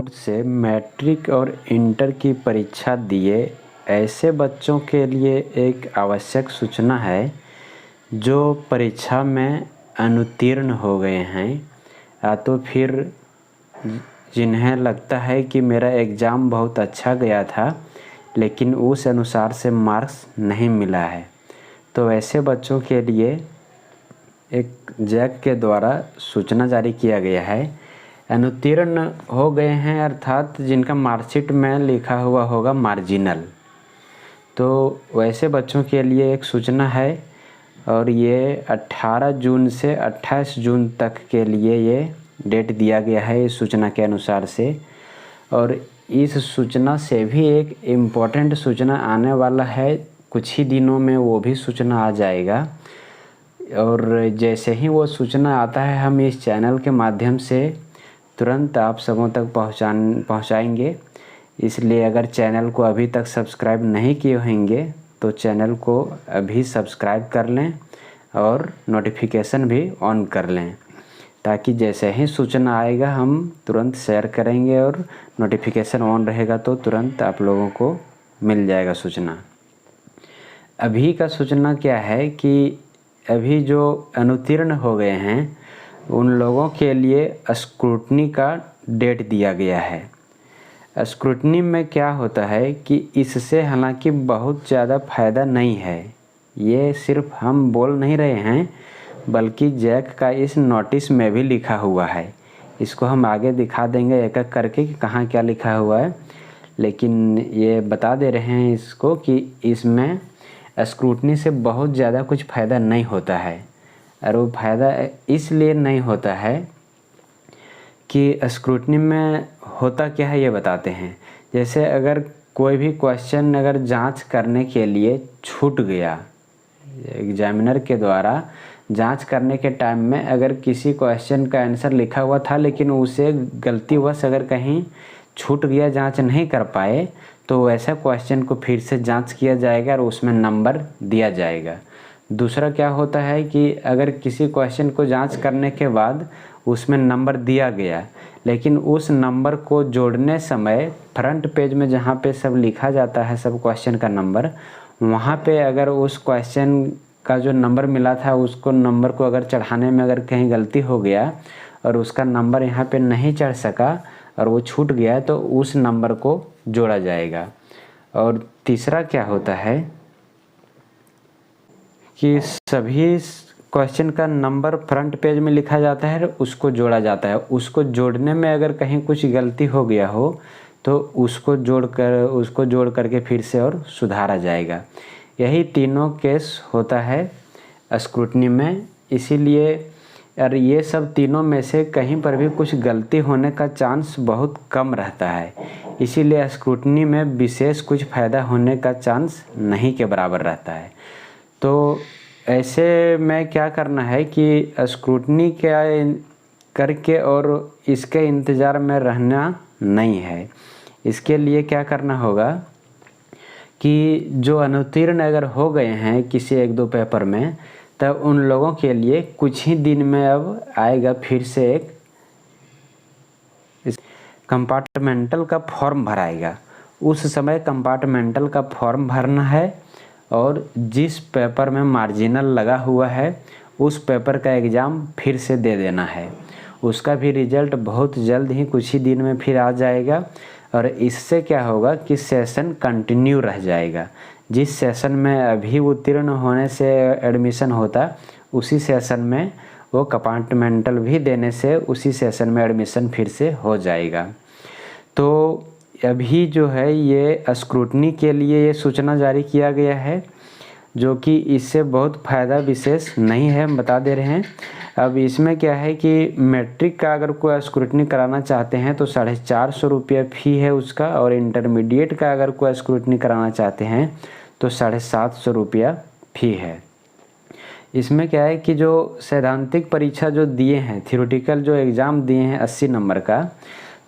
Board से matric और inter की परीक्षा दिए ऐसे बच्चों के लिए एक आवश्यक सूचना है जो परीक्षा में अनुत्तीर्ण हो गए हैं या तो फिर जिन्हें लगता है कि मेरा एग्ज़ाम बहुत अच्छा गया था लेकिन उस अनुसार से मार्क्स नहीं मिला है। तो ऐसे बच्चों के लिए एक जैक के द्वारा सूचना जारी किया गया है। अनुत्तीर्ण हो गए हैं अर्थात जिनका मार्कशीट में लिखा हुआ होगा मार्जिनल, तो वैसे बच्चों के लिए एक सूचना है और ये 18 जून से 28 जून तक के लिए ये डेट दिया गया है इस सूचना के अनुसार से। और इस सूचना से भी एक इम्पॉर्टेंट सूचना आने वाला है, कुछ ही दिनों में वो भी सूचना आ जाएगा। और जैसे ही वो सूचना आता है हम इस चैनल के माध्यम से तुरंत आप सबों तक पहुंचाएंगे। इसलिए अगर चैनल को अभी तक सब्सक्राइब नहीं किए होंगे तो चैनल को अभी सब्सक्राइब कर लें और नोटिफिकेशन भी ऑन कर लें, ताकि जैसे ही सूचना आएगा हम तुरंत शेयर करेंगे और नोटिफिकेशन ऑन रहेगा तो तुरंत आप लोगों को मिल जाएगा सूचना। अभी का सूचना क्या है कि अभी जो अनुत्तीर्ण हो गए हैं उन लोगों के लिए स्क्रूटनी का डेट दिया गया है। स्क्रूटनी में क्या होता है कि इससे हालांकि बहुत ज़्यादा फ़ायदा नहीं है, ये सिर्फ हम बोल नहीं रहे हैं बल्कि जैक का इस नोटिस में भी लिखा हुआ है। इसको हम आगे दिखा देंगे एक एक करके कि कहाँ क्या लिखा हुआ है, लेकिन ये बता दे रहे हैं इसको कि इसमें स्क्रूटनी से बहुत ज़्यादा कुछ फ़ायदा नहीं होता है। और वो फ़ायदा इसलिए नहीं होता है कि स्क्रूटनी में होता क्या है ये बताते हैं। जैसे अगर कोई भी क्वेश्चन अगर जांच करने के लिए छूट गया, एग्जामिनर के द्वारा जांच करने के टाइम में अगर किसी क्वेश्चन का आंसर लिखा हुआ था लेकिन उसे गलतीवश अगर कहीं छूट गया, जांच नहीं कर पाए, तो वैसा क्वेश्चन को फिर से जांच किया जाएगा और उसमें नंबर दिया जाएगा। दूसरा क्या होता है कि अगर किसी क्वेश्चन को जांच करने के बाद उसमें नंबर दिया गया लेकिन उस नंबर को जोड़ने समय फ्रंट पेज में जहाँ पे सब लिखा जाता है सब क्वेश्चन का नंबर, वहाँ पे अगर उस क्वेश्चन का जो नंबर मिला था उसको नंबर को अगर चढ़ाने में अगर कहीं गलती हो गया और उसका नंबर यहाँ पे नहीं चढ़ सका और वो छूट गया तो उस नंबर को जोड़ा जाएगा। और तीसरा क्या होता है कि सभी क्वेश्चन का नंबर फ्रंट पेज में लिखा जाता है, उसको जोड़ा जाता है। उसको जोड़ने में अगर कहीं कुछ गलती हो गया हो तो उसको जोड़ करके फिर से और सुधारा जाएगा। यही तीनों केस होता है स्क्रूटनी में। इसीलिए और ये सब तीनों में से कहीं पर भी कुछ गलती होने का चांस बहुत कम रहता है। इसीलिए स्क्रूटनी में विशेष कुछ फ़ायदा होने का चांस नहीं के बराबर रहता है। तो ऐसे में क्या करना है कि स्क्रूटनी क्या करके और इसके इंतज़ार में रहना नहीं है। इसके लिए क्या करना होगा कि जो अनुत्तीर्ण अगर हो गए हैं किसी एक दो पेपर में, तब उन लोगों के लिए कुछ ही दिन में अब आएगा फिर से एक कंपार्टमेंटल का फॉर्म भराएगा। उस समय कंपार्टमेंटल का फॉर्म भरना है और जिस पेपर में मार्जिनल लगा हुआ है उस पेपर का एग्ज़ाम फिर से दे देना है। उसका भी रिज़ल्ट बहुत जल्द ही कुछ ही दिन में फिर आ जाएगा। और इससे क्या होगा कि सेशन कंटिन्यू रह जाएगा। जिस सेशन में अभी उत्तीर्ण होने से एडमिशन होता, उसी सेशन में वो कंपार्टमेंटल भी देने से उसी सेशन में एडमिशन फिर से हो जाएगा। तो अभी जो है ये स्क्रूटनी के लिए ये सूचना जारी किया गया है, जो कि इससे बहुत फ़ायदा विशेष नहीं है, हम बता दे रहे हैं। अब इसमें क्या है कि मैट्रिक का अगर कोई स्क्रूटनी कराना चाहते हैं तो 450 रुपये फ़ी है उसका, और इंटरमीडिएट का अगर कोई स्क्रूटनी कराना चाहते हैं तो 750 रुपया फ़ी है। इसमें क्या है कि जो सैद्धांतिक परीक्षा जो दिए हैं, थ्योरेटिकल जो एग्ज़ाम दिए हैं 80 नंबर का,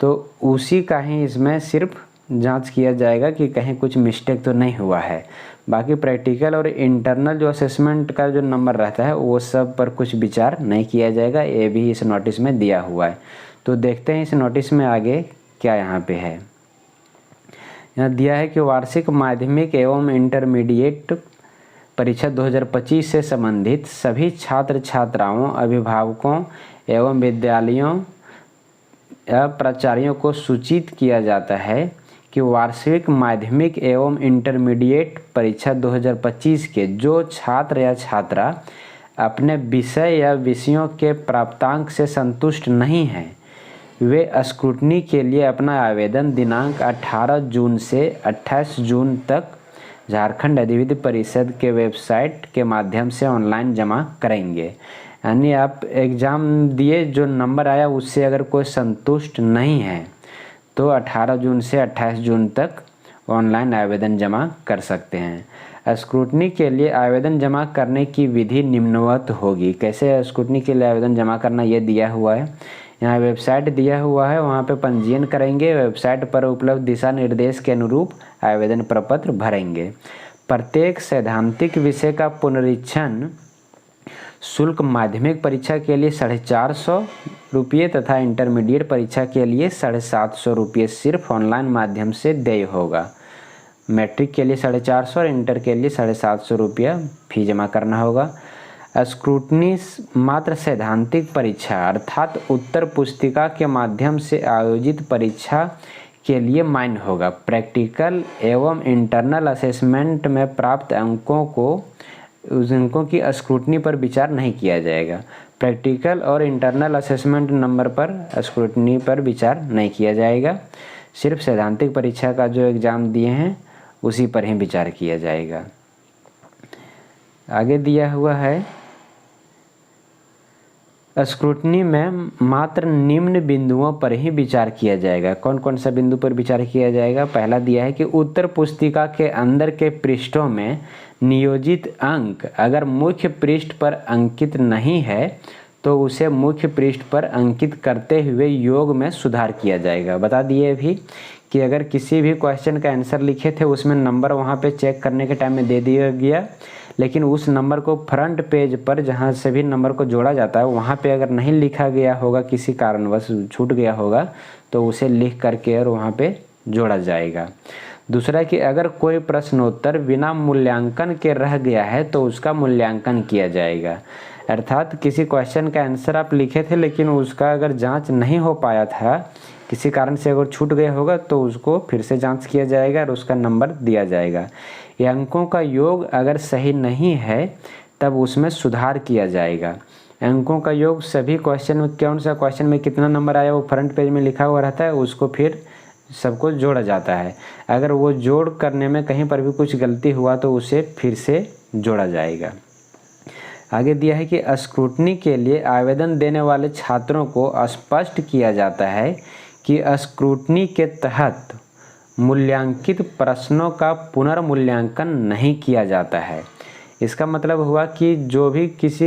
तो उसी का ही इसमें सिर्फ जांच किया जाएगा कि कहीं कुछ मिस्टेक तो नहीं हुआ है। बाकी प्रैक्टिकल और इंटरनल जो असेसमेंट का जो नंबर रहता है वो सब पर कुछ विचार नहीं किया जाएगा। ये भी इस नोटिस में दिया हुआ है। तो देखते हैं इस नोटिस में आगे क्या यहाँ पे है। यहाँ दिया है कि वार्षिक माध्यमिक एवं इंटरमीडिएट परीक्षा 2025 से संबंधित सभी छात्र छात्राओं, अभिभावकों एवं विद्यालयों या प्राचार्यों को सूचित किया जाता है कि वार्षिक माध्यमिक एवं इंटरमीडिएट परीक्षा 2025 के जो छात्र या छात्रा अपने विषय या विषयों के प्राप्तांक से संतुष्ट नहीं हैं, वे स्क्रूटनी के लिए अपना आवेदन दिनांक 18 जून से 28 जून तक झारखंड अधिविद्य परिषद के वेबसाइट के माध्यम से ऑनलाइन जमा करेंगे। यानी आप एग्ज़ाम दिए, जो नंबर आया उससे अगर कोई संतुष्ट नहीं है तो 18 जून से 28 जून तक ऑनलाइन आवेदन जमा कर सकते हैं। स्क्रूटनी के लिए आवेदन जमा करने की विधि निम्नवत होगी। कैसे स्क्रूटनी के लिए आवेदन जमा करना, ये दिया हुआ है। यहाँ वेबसाइट दिया हुआ है, वहाँ पे पंजीयन करेंगे, वेबसाइट पर उपलब्ध दिशा निर्देश के अनुरूप आवेदन प्रपत्र भरेंगे। प्रत्येक सैद्धांतिक विषय का पुनरीक्षण शुल्क माध्यमिक परीक्षा के लिए 450 रुपये तथा इंटरमीडिएट परीक्षा के लिए 750 रुपये सिर्फ ऑनलाइन माध्यम से देय होगा। मैट्रिक के लिए 450 और इंटर के लिए 750 रुपया फी जमा करना होगा। स्क्रूटनी मात्र सैद्धांतिक परीक्षा अर्थात उत्तर पुस्तिका के माध्यम से आयोजित परीक्षा के लिए मान्य होगा। प्रैक्टिकल एवं इंटरनल असेसमेंट में प्राप्त अंकों की स्क्रूटनी पर विचार नहीं किया जाएगा। प्रैक्टिकल और इंटरनल असेसमेंट नंबर पर स्क्रूटनी पर विचार नहीं किया जाएगा। सिर्फ सैद्धांतिक परीक्षा का जो एग्ज़ाम दिए हैं उसी पर ही विचार किया जाएगा। आगे दिया हुआ है, स्क्रूटनी में मात्र निम्न बिंदुओं पर ही विचार किया जाएगा। कौन कौन सा बिंदु पर विचार किया जाएगा। पहला दिया है कि उत्तर पुस्तिका के अंदर के पृष्ठों में नियोजित अंक अगर मुख्य पृष्ठ पर अंकित नहीं है तो उसे मुख्य पृष्ठ पर अंकित करते हुए योग में सुधार किया जाएगा। बता दिए भी कि अगर किसी भी क्वेश्चन का आंसर लिखे थे उसमें नंबर वहाँ पे चेक करने के टाइम में दे दिया गया, लेकिन उस नंबर को फ्रंट पेज पर जहाँ से भी नंबर को जोड़ा जाता है वहाँ पे अगर नहीं लिखा गया होगा, किसी कारणवश छूट गया होगा, तो उसे लिख करके और वहाँ पे जोड़ा जाएगा। दूसरा कि अगर कोई प्रश्नोत्तर बिना मूल्यांकन के रह गया है तो उसका मूल्यांकन किया जाएगा। अर्थात किसी क्वेश्चन का आंसर आप लिखे थे लेकिन उसका अगर जांच नहीं हो पाया था, किसी कारण से अगर छूट गया होगा, तो उसको फिर से जांच किया जाएगा और उसका नंबर दिया जाएगा। ये अंकों का योग अगर सही नहीं है तब उसमें सुधार किया जाएगा। अंकों का योग सभी क्वेश्चन में, कौन सा क्वेश्चन में कितना नंबर आया वो फ्रंट पेज में लिखा हुआ रहता है, उसको फिर सबको जोड़ा जाता है। अगर वो जोड़ करने में कहीं पर भी कुछ गलती हुआ तो उसे फिर से जोड़ा जाएगा। आगे दिया है कि स्क्रूटनी के लिए आवेदन देने वाले छात्रों को स्पष्ट किया जाता है कि स्क्रूटनी के तहत मूल्यांकित प्रश्नों का पुनर्मूल्यांकन नहीं किया जाता है। इसका मतलब हुआ कि जो भी किसी